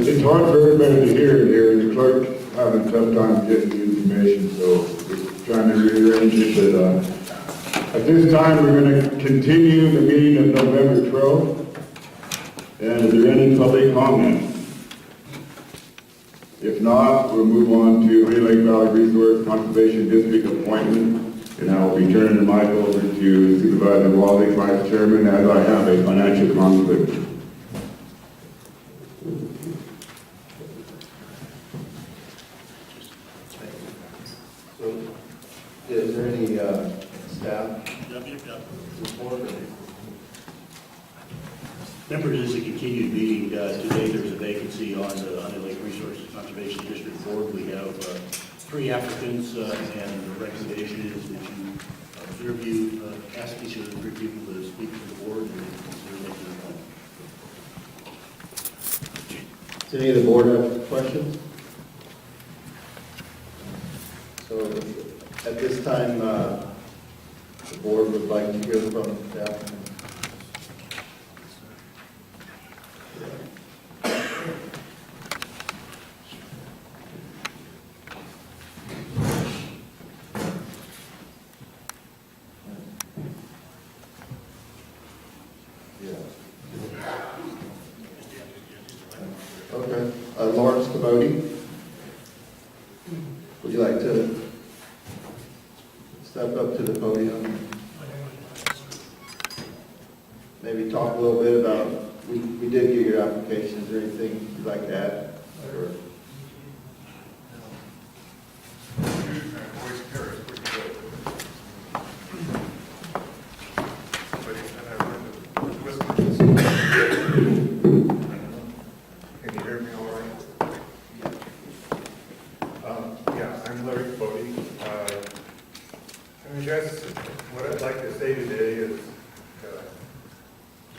It's hard for everybody to hear in here, and the clerk having a tough time getting the information, so we're trying to rearrange it. But at this time, we're going to continue the meeting of November 12th. And is there any public comment? If not, we'll move on to Honey Lake Valley Resource Conservation District appointment, and I will be turning the mic over to Supervisor Wally, Vice Chairman, as I have a financial conflict. Is there any staff support? Members, this is a continued meeting. Today there's a vacancy on the Honey Lake Resources Conservation District Board. We have 3 applicants, and the recommendation is that you interview, ask each of the 3 people to speak to the board and consider making an appointment. Does any of the board have questions? So at this time, the board would like to hear from staff. Okay. Lawrence Camodi, would you like to step up to the podium? Maybe talk a little bit about, we did get your application. Is there anything you'd like to add? Or?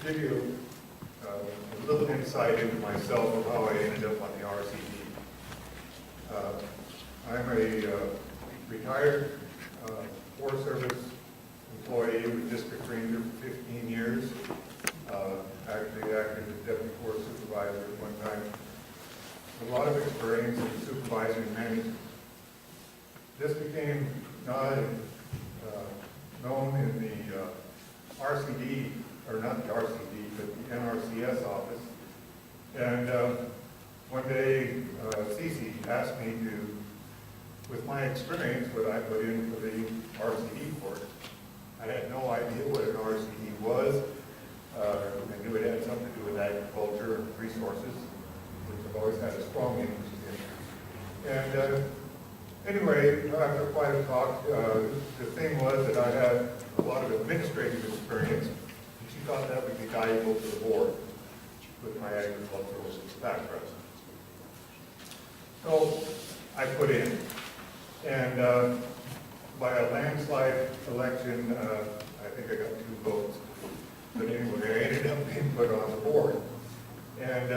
Give you a little insight into myself of how I ended up on the RCD. I'm a retired Forest Service employee with District Ranger for 15 years. Actually acted as Deputy Forest Supervisor at one time. A lot of experience in supervisory management. This became known in the RCD, or not the RCD, but the NRCS office. And one day, Cece asked me to, with my experience, what I put in for the RCD course. I had no idea what an RCD was. I knew it had something to do with agriculture and resources, which I've always had a strong interest in. And anyway, after quite a talk, the thing was that I had a lot of administrative experience. She thought that would be valuable to the board with my agricultural background. So I put in, and by a landslide election, I think I got 2 votes. But anyway, I ended up being put on the board. And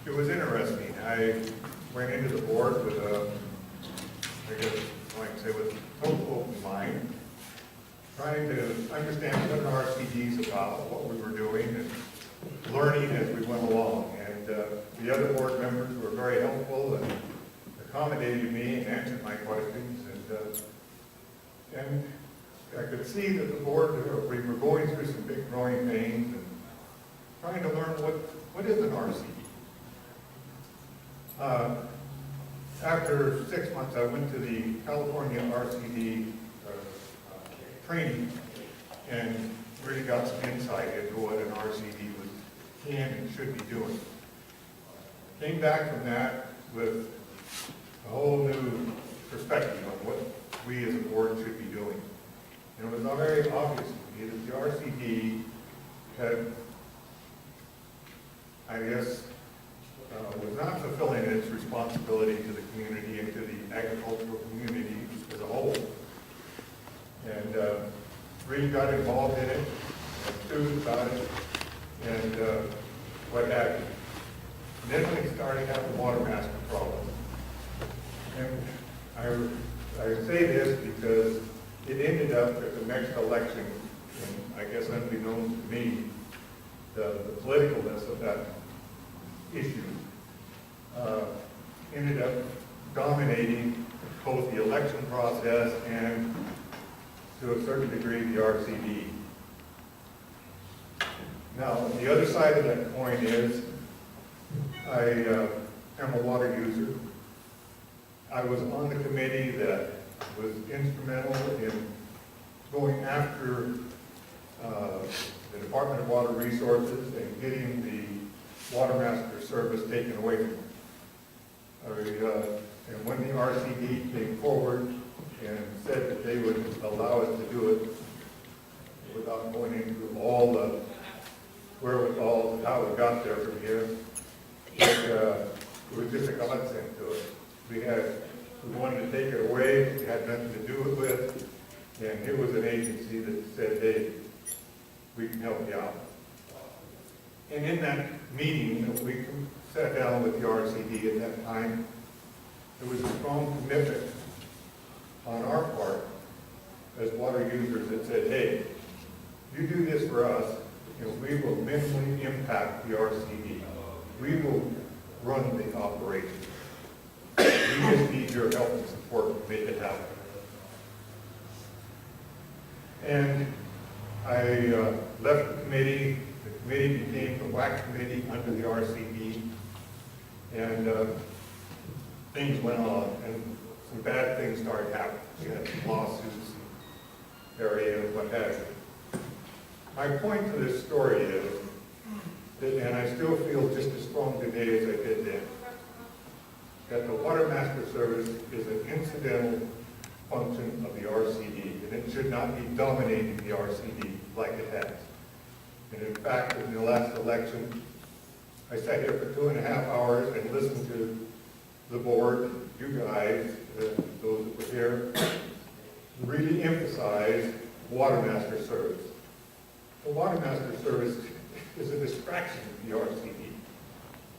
it was interesting. I went into the board with I guess I might say with a total open mind, trying to understand what an RCD is about, what we were doing, and learning as we went along. And the other board members were very helpful and accommodated me and answered my questions. And I could see that the board, we were going through some big growing pains and trying to learn what is an RCD. After 6 months, I went to the California RCD training, and really got some insight into what an RCD can and should be doing. Came back from that with a whole new perspective on what we as a board should be doing. And it was very obvious to me that the RCD had, I guess, was not fulfilling its responsibility to the community and to the agricultural community as a whole. And really got involved in it, and enthused about it, and what have you. And then we started having water master problems. And I say this because it ended up at the next election, and I guess unbeknownst to me, the politicalness of that issue ended up dominating both the election process and, to a certain degree, the RCD. Now, the other side of that coin is, I am a water user. I was on the committee that was instrumental in going after the Department of Water Resources and getting the Water Master Service taken away from them. And when the RCD came forward and said that they would allow us to do it without going into all the wherewithal of how we got there from here, it was just a godsend to us. We wanted to take it away, it had nothing to do it with, and it was an agency that said, hey, we can help you out. And in that meeting that we sat down with the RCD at that time, there was a strong commitment on our part as water users that said, hey, you do this for us, and we will minimally impact the RCD. We will run the operation. We just need your help and support to make it happen. And I left the committee. The committee became the WAC committee under the RCD. And things went on, and some bad things started happening. We had some lawsuits, area, and what have you. My point to this story is that, and I still feel just as strong today as I did then, that the Water Master Service is an incidental function of the RCD, and it should not be dominating the RCD like it has. And in fact, in the last election, I sat here for 2.5 hours and listened to the board, you guys, those that were here, really emphasize Water Master Service. The Water Master Service is a distraction to the RCD,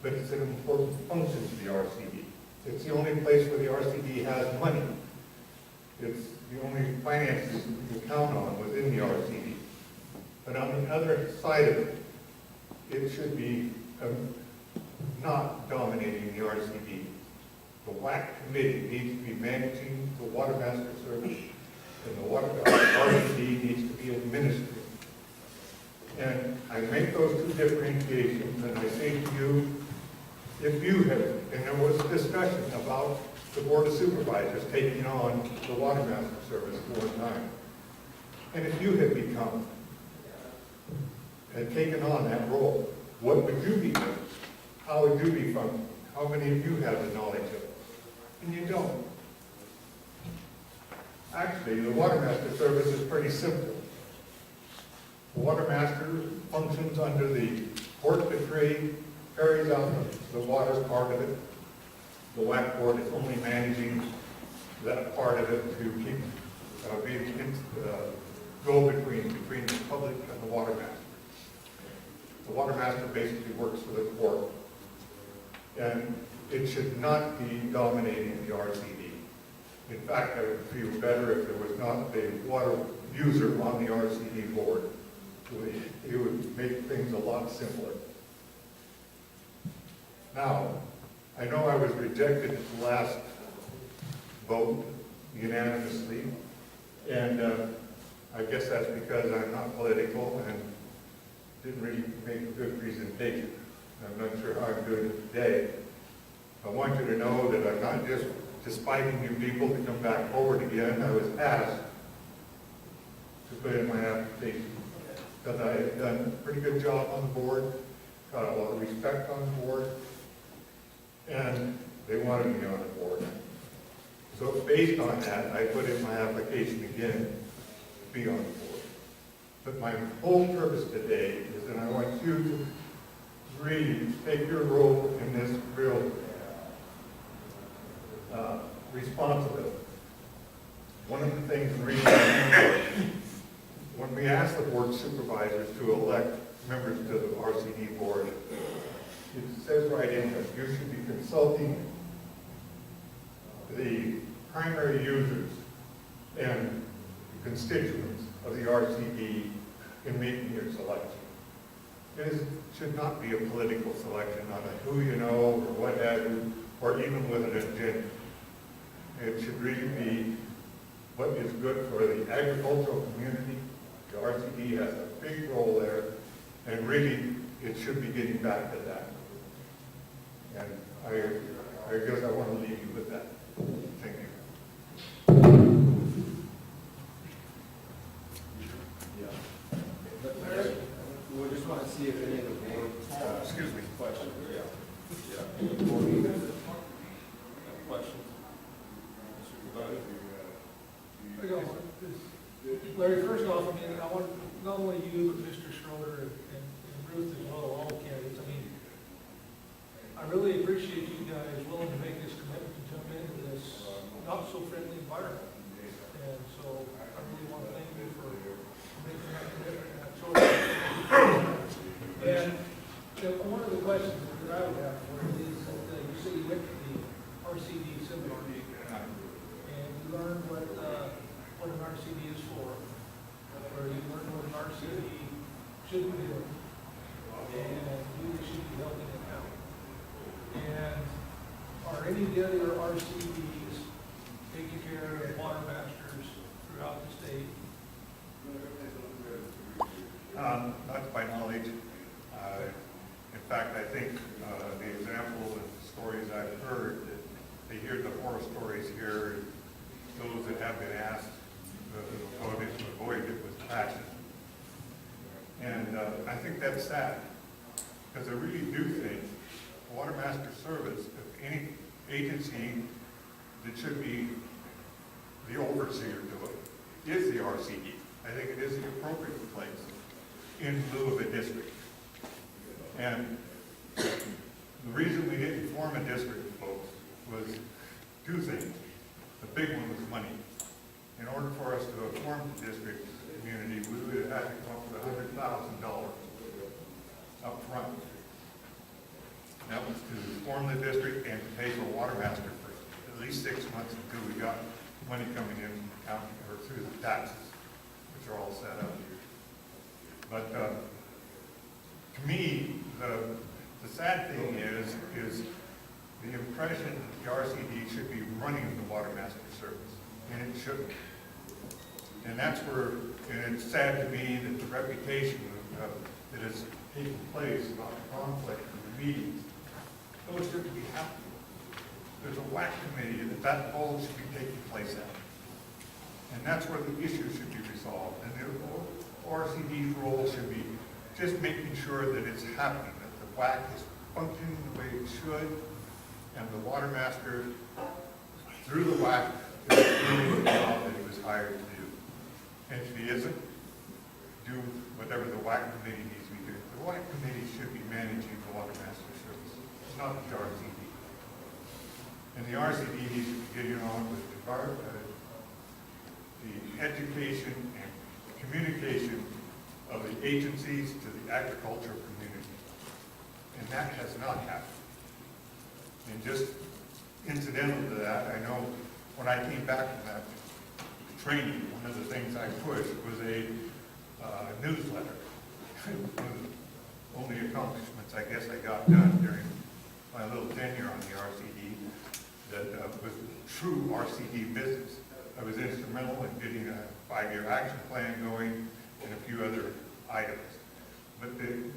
but it's an important function to the RCD. It's the only place where the RCD has money. It's the only finances you can count on within the RCD. But on the other side of it, it should be not dominating the RCD. The WAC committee needs to be managing the Water Master Service, and the RCD needs to be administering. And I make those two differentiations, and I say to you, if you have, and there was discussion about the Board of Supervisors taking on the Water Master Service for one time, and if you had become, had taken on that role, what would you be doing? How would you be functioning? How many of you have the knowledge of it? And you don't. Actually, the Water Master Service is pretty simple. The Water Master functions under the port to trade, carries out the water part of it. The WAC board is only managing that part of it to keep go between the public and the Water Master. The Water Master basically works for the port, and it should not be dominating the RCD. In fact, I would feel better if there was not a water user on the RCD board. It would make things a lot simpler. Now, I know I was rejected at the last vote unanimously, and I guess that's because I'm not political and didn't really make a good presentation. I'm not sure how I'm doing today. I want you to know that I'm not just despiting you people to come back forward again. I was asked to put in my application because I have done a pretty good job on the board, got a lot of respect on the board, and they wanted me on the board. So based on that, I put in my application again to be on the board. But my whole purpose today is that I want you to really take your role in this real responsibility. One of the things, when we ask the board supervisors to elect members to the RCD board, it says right in there, you should be consulting the primary users and constituents of the RCD in making your selection. Should not be a political selection on a who you know or what have you, or even with an agenda. It should really be what is good for the agricultural community. The RCD has a big role there, and really it should be getting back to that. And I guess I want to leave you with that. Thank you. Larry, we just want to see if any of the board, Excuse me. questions. Questions? Larry, first off, I mean, I want, not only you, but Mr. Schroeder and Ruth as well, all candidates, I mean, I really appreciate you guys willing to make this commitment to jump into this not so friendly environment. And so I really want to thank you for making that commitment and that choice. And one of the questions that I would have for you is that you say you went to the RCD seminar and you learned what an RCD is for, where you learn what an RCD should be doing, and who they should be helping it out. And are any of the other RCDs taking care of water masters throughout the state? Not to my knowledge. In fact, I think the examples and stories I've heard, that they hear the horror stories here, those that have been asked to avoid it with passion. And I think that's sad, because I really do think Water Master Service, if any agency that should be the overseer to it, is the RCD. I think it is the appropriate place in lieu of a district. And the reason we didn't form a district, folks, was two things. The big one was money. In order for us to form the district community, we would have had to come up with $100,000 up front. That was to form the district and to pay for water master for at least 6 months until we got money coming in from the county or through the taxes, which are all set up. But to me, the sad thing is the impression that the RCD should be running the water master service, and it shouldn't. And that's where, and it's sad to me that the reputation that has taken place about conflict in the meetings, those shouldn't be happening. There's a WAC committee that all should be taking place at. And that's where the issue should be resolved. And the RCD's role should be just making sure that it's happening, that the WAC is functioning the way it should, and the water master, through the WAC, is doing the job that he was hired to do. And if he isn't, do whatever the WAC committee needs to be doing. The WAC committee should be managing the water master service, not the RCD. And the RCD needs to be getting on with the education and communication of the agencies to the agricultural community. And that has not happened. And just incidental to that, I know when I came back from that training, one of the things I pushed was a newsletter. One of the only accomplishments I guess I got done during my little tenure on the RCD that was true RCD business. I was instrumental in getting a 5-year action plan going and a few other items. But the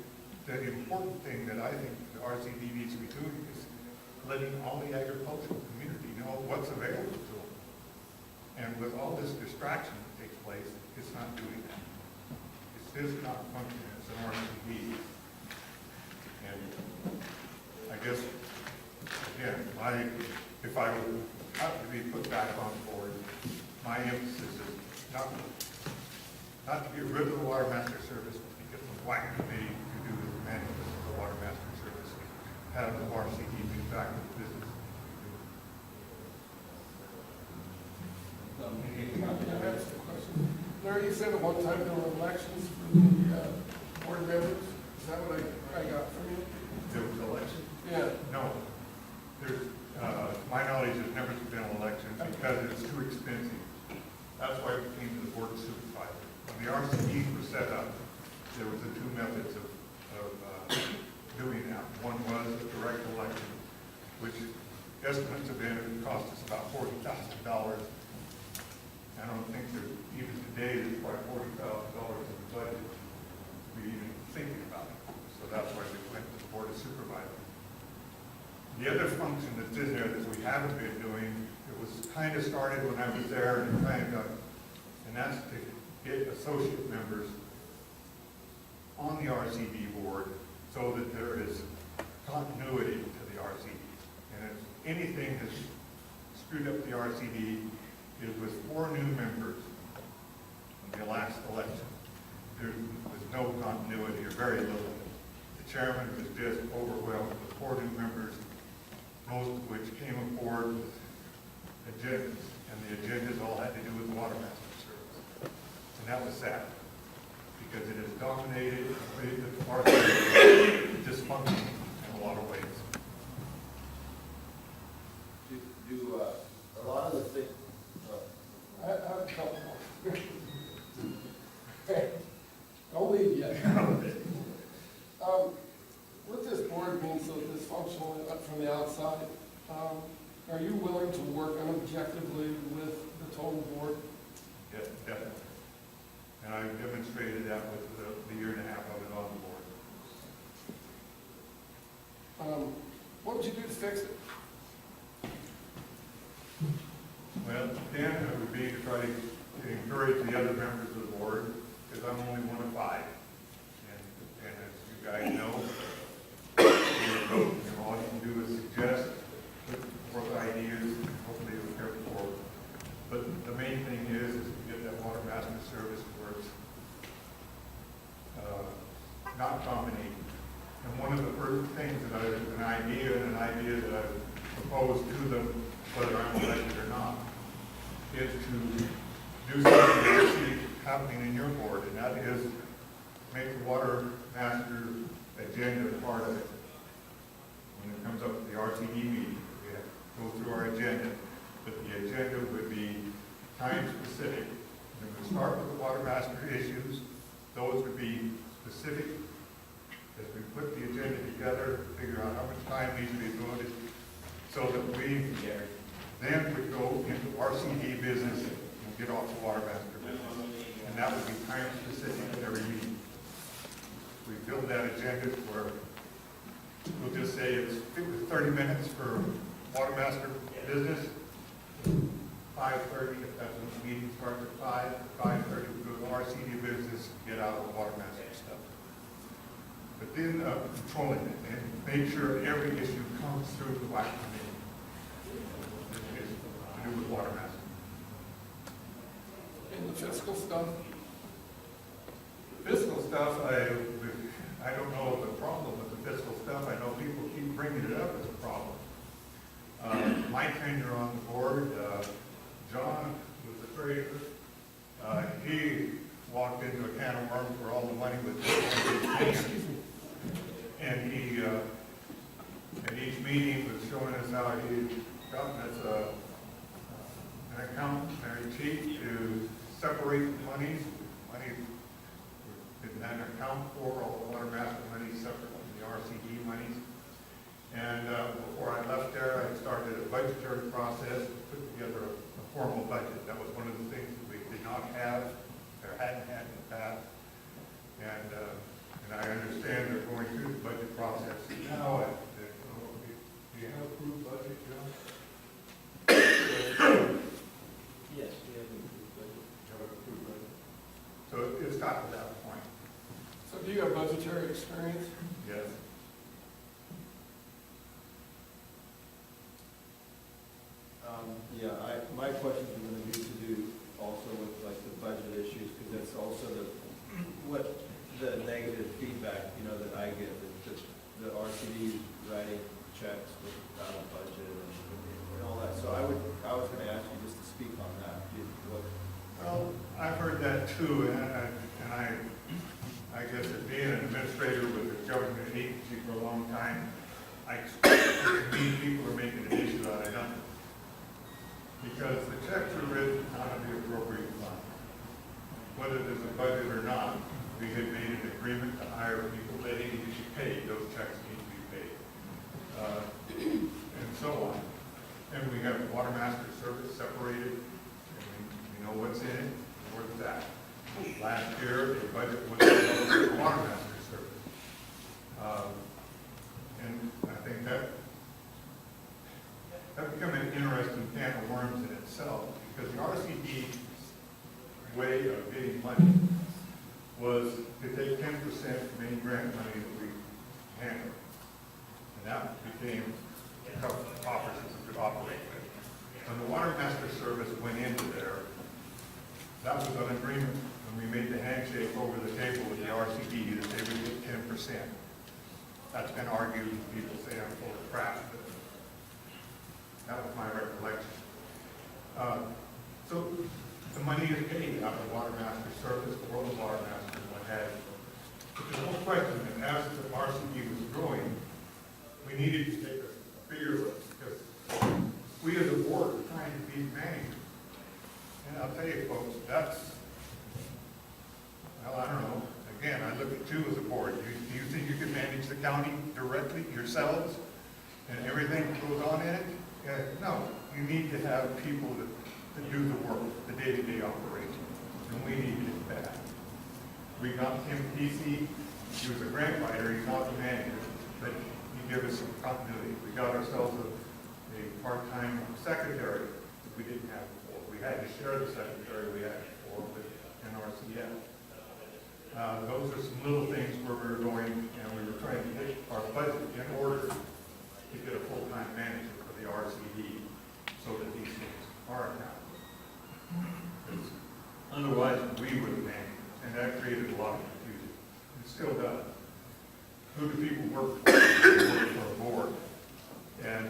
important thing that I think the RCD needs to be doing is letting all the agricultural community know what's available to them. And with all this distraction that takes place, it's not doing that. It's is not functioning as an RCD. And I guess, again, if I would have to be put back on board, my emphasis is not to get rid of the Water Master Service, but to get the WAC committee to do the management of the Water Master Service, have the RCD be back in business. Larry, you said at one time there were elections for the board members. Is that what I got from you? There was election? Yeah. No. There's, my knowledge, there's never been an election because it's too expensive. That's why we came to the board of supervisors. When the RCDs were set up, there was the two methods of doing that. One was a direct election, which estimates have been, it cost us about $40,000. I don't think there's, even today, there's probably $40,000 in the budget to be even thinking about it. So that's why we went to the board of supervisors. The other function that's in there that we haven't been doing, it was kind of started when I was there and kind of got, and that's to get associate members on the RCD board so that there is continuity to the RCD. And if anything has screwed up the RCD, it was 4 new members in the last election. There was no continuity or very little. The chairman was just overwhelmed with 4 new members, most of which came aboard with agendas, and the agendas all had to do with Water Master Service. And that was sad, because it has dominated and created the RCD dysfunction in a lot of ways. Do a lot of the things, I have a couple more. Don't leave yet. With this board being so dysfunctional from the outside, are you willing to work unobjectively with the total board? Yeah, definitely. And I demonstrated that with the year and a half I was on the board. What would you do to fix it? Well, then it would be to try to encourage the other members of the board, because I'm only one of 5. And as you guys know, all you can do is suggest, put forth ideas, and hopefully it will carry forward. But the main thing is to get that Water Master Service where it's not dominating. And one of the first things that an idea that I proposed to them, whether I'm elected or not, is to do something that you see happening in your board, and that is make the Water Master agenda part of it. When it comes up to the RCD meeting, we have to go through our agenda, but the agenda would be time specific. And we start with the Water Master issues. Those would be specific. As we put the agenda together, figure out how much time needs to be devoted, so that we then would go into RCD business and get off the Water Master business. And that would be time specific at every meeting. We build that agenda where we'll just say it's 30 minutes for Water Master business, 5:30 if that's when the meeting starts at 5:30 we go to RCD business and get out of the Water Master stuff. But then controlling it and make sure every issue comes through the WAC committee. Is to do with Water Master. And the fiscal stuff? Fiscal stuff, I don't know the problem with the fiscal stuff. I know people keep bringing it up as a problem. My tenure on the board, John was the treasurer. He walked into a can of worms where all the money was and he, at each meeting was showing us how he'd gotten us an account very cheap to separate the monies. Money didn't have an account for all the Water Master money separate from the RCD monies. And before I left there, I started a budgetary process, put together a formal budget. That was one of the things that we did not have, or hadn't had in the past. And I understand they're going through the budget process now. Do you have an approved budget, John? Yes, we have an approved budget. So it's got to that point. cemetery experience? Yes. Yeah, my questions are gonna be to do also with like the budget issues, because that's also what the negative feedback, you know, that I get, that the RCD writing checks without a budget and all that. So I was gonna ask you just to speak on that. Well, I've heard that too, and I guess that being an administrator with a government agency for a long time, I expect that these people are making an issue out of nothing. Because the checks are written out of the appropriate fund. Whether there's a budget or not, we had made an agreement to hire people, they need to be paid, those checks need to be paid. And so on. And we have water master service separated, and we know what's in it, and where it's at. Last year, the budget was for the water master service. And I think that become an interesting can of worms in itself, because the RCD's way of getting money was to take 10% from any grant money that we handled. And that became tough offers that we could operate with. When the water master service went into there, that was an agreement when we made the handshake over the table with the RCD that they would get 10%. That's been argued, and people say I'm full of crap, but that was my recollection. So the money is paid out of the water master service for the water master and what have you. But there's no question that as the RCD was growing, we needed to take a bigger look, because we as a board were trying to be managers. And I'll tell you folks, well, I don't know. Again, I look at you as a board. Do you think you can manage the county directly yourselves and everything that goes on in it? No, you need to have people that do the work, the day-to-day operation, and we need it bad. We got Tim Pesey, he was a grant writer, he's not the manager, but he gave us some continuity. We got ourselves a part-time secretary that we didn't have before. We had to share the secretary we had before with NRCF. Those are some little things where we were going, and we were trying to get our budget in order to get a full-time manager for the RCD so that these things are accountable. Otherwise, we would have managed, and that created a lot of confusion. It still does. Who do people work for? They work for a board. And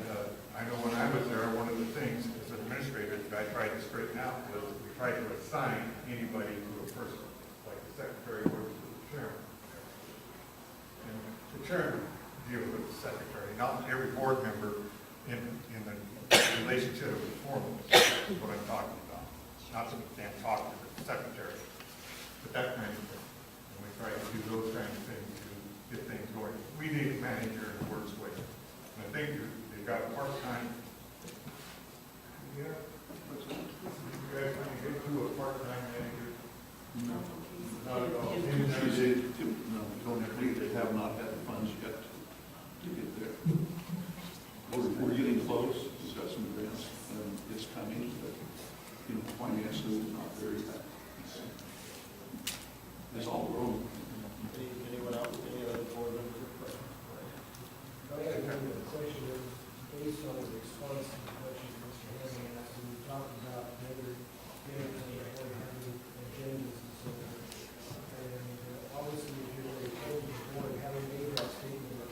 I know when I was there, one of the things as an administrator that I tried to straighten out was we tried to assign anybody to a person, like the secretary works with the chairman. And the chairman deals with the secretary, not every board member in the relationship of the foreman is what I'm talking about. Not that we can't talk to the secretary, but that kind of thing. And we try to do those kind of things to get things going. We need a manager who works with it. And I think they've got a part-time. Yeah. You guys want to get to a part-time manager? No. Not at all. No, don't agree, they have not had the funds yet to get there. We're getting close, we've got some grants, and it's coming, but, financially, we're not very happy. It's all wrong. Anyone else, any other board members have questions? I have a question based on the response to the question Mr. Hammond asked, and we talked about whether management or having agendas and so on. And obviously, if you're a told the board, having made that statement,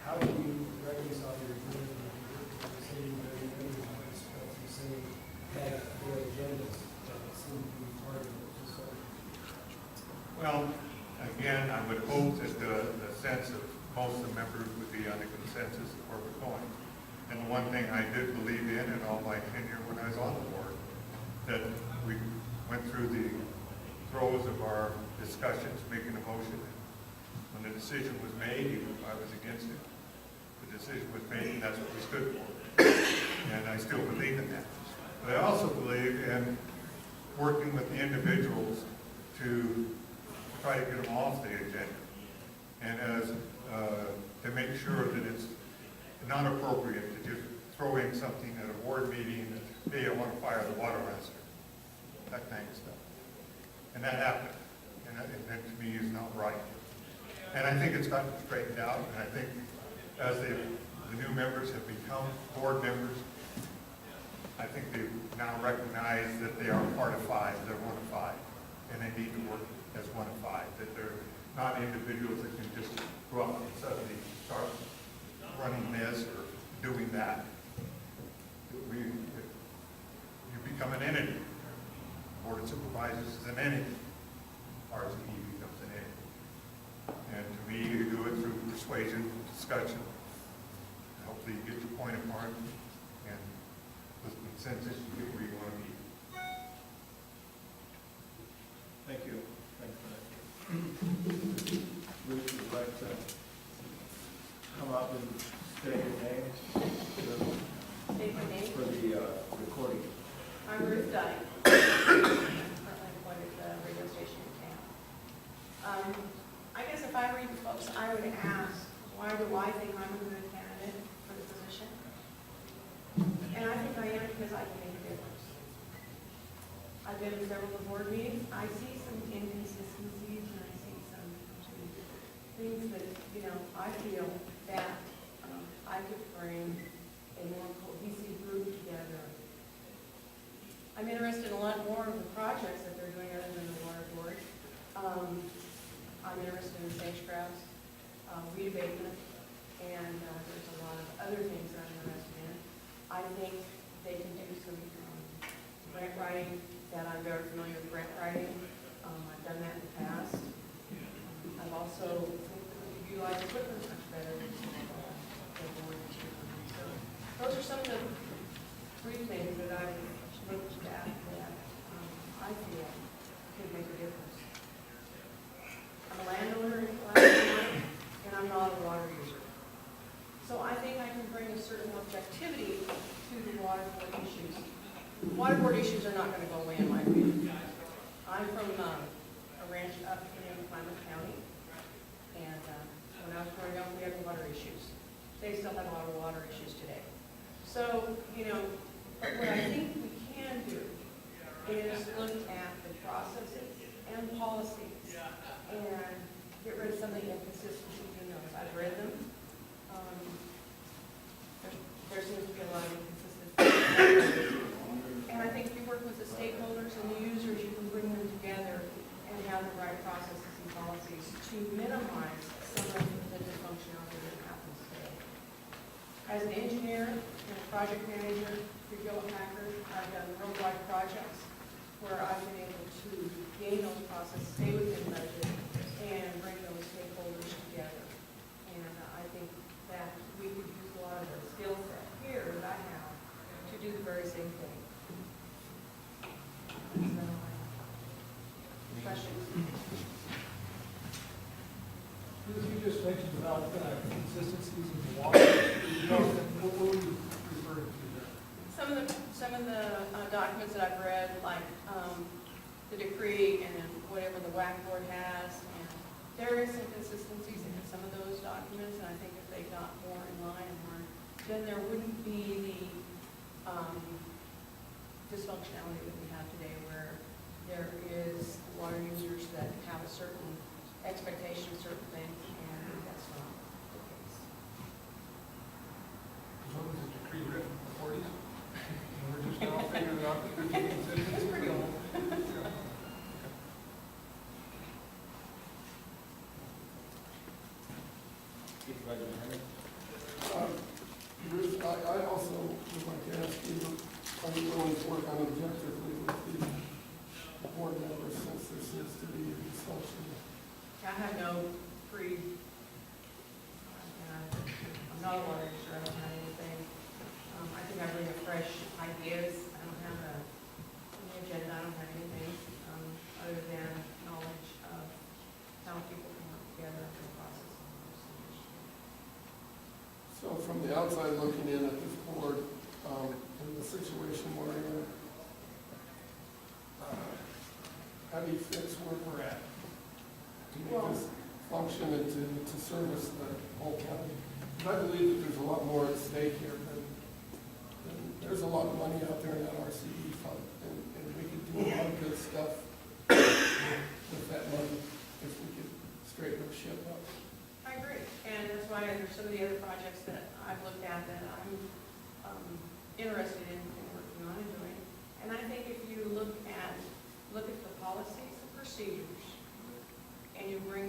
how do you reconcile your agreement with the same very members of the same have their agendas that seem to be part of it? Well, again, I would hope that the sense of most of the members would be on the consensus of where we're going. And the one thing I did believe in all my tenure when I was on the board, that we went through the throes of our discussions, making a motion. When the decision was made, even if I was against it, the decision was made, and that's what we stood for. And I still believe in that. But I also believe in working with the individuals to try to get them off the agenda. And to make sure that it's not appropriate to just throw in something at a board meeting that, hey, I want to fire the water master. That kind of stuff. And that happened. And that to me is not right. And I think it's gotten straightened out, and I think as the new members have become board members, I think they now recognize that they are part of five, they're one of five, and they need to work as one of five, that they're not individuals that can just go up and suddenly start running this or doing that. You become an entity. Board of Supervisors is an entity. RCD becomes an entity. And to me, you do it through persuasion, discussion. Hopefully you get your point apart, and with consensus, you get where you want to be. Thank you. Thanks for that. Ruth, would you like to come up and state your name? State my name. For the recording. I'm Ruth Dunning. I'm currently employed at the radio station in town. I guess if I were you folks, I would ask, why do I think I'm a good candidate for the position? And I think I am because I can make a difference. I've been in several of the board meetings. I see some inconsistencies and I see some things that, I feel that I could bring a more cohesive group together. I'm interested in a lot more of the projects that they're doing other than the water board. I'm interested in sage grouse, weed abatement, and there's a lot of other things that I'm interested in. I think they can do some grant writing that I'm very familiar with grant writing. I've done that in the past. I've also utilized equipment much better than the board. So those are some of the three things that I've looked at that I feel could make a difference. I'm a landowner in Lassen, and I'm not a water user. So I think I can bring a certain objectivity to the water board issues. Water board issues are not going to go away in my opinion. I'm from a ranch up in Klamath County, and when I was growing up, we had water issues. They still have a lot of water issues today. So, but what I think we can do is look at the processes and policies and get rid of some of the inconsistencies in those. I've read them. There seems to be a lot of inconsistencies. And I think if you work with the stakeholders and the users, you can bring them together and have the right processes and policies to minimize some of the dysfunctionality that happens today. As an engineer and a project manager for Hewlett Packard, I've done worldwide projects where I've been able to gain those processes, stay within budget, and bring those stakeholders together. And I think that we could use a lot of the skill set here that I have to do the very same thing. Questions? You just mentioned about consistencies in the water. What were you referring to there? Some of the documents that I've read, like the decree and whatever the WAC board has, and there is inconsistencies in some of those documents, and I think if they got more in line and more, then there wouldn't be the dysfunctionality that we have today, where there is water users that have a certain expectation of certain things, and that's not the case. As long as it's decree written in the 40s, and we're just now figuring out that there's inconsistencies. It's pretty old. Supervisor Henry? Ruth, I also would like to ask you, are you willing to work on objectively with the board members since there seems to be a dysfunction? I have no I'm not a water user, I don't have anything. I think I bring a fresh ideas. I don't have an agenda, I don't have anything, other than knowledge of how people can work together in the process. So from the outside looking in at this board, in the situation we're in, how do you fix where we're at? To make this function and to service the whole county? And I believe that there's a lot more at stake here than there's a lot of money out there in that RCE fund, and we could do a lot of good stuff with that money if we could straighten our ship up. I agree, and that's why there's some of the other projects that I've looked at that I'm interested in working on and doing. And I think if you look at the policies and procedures, and you bring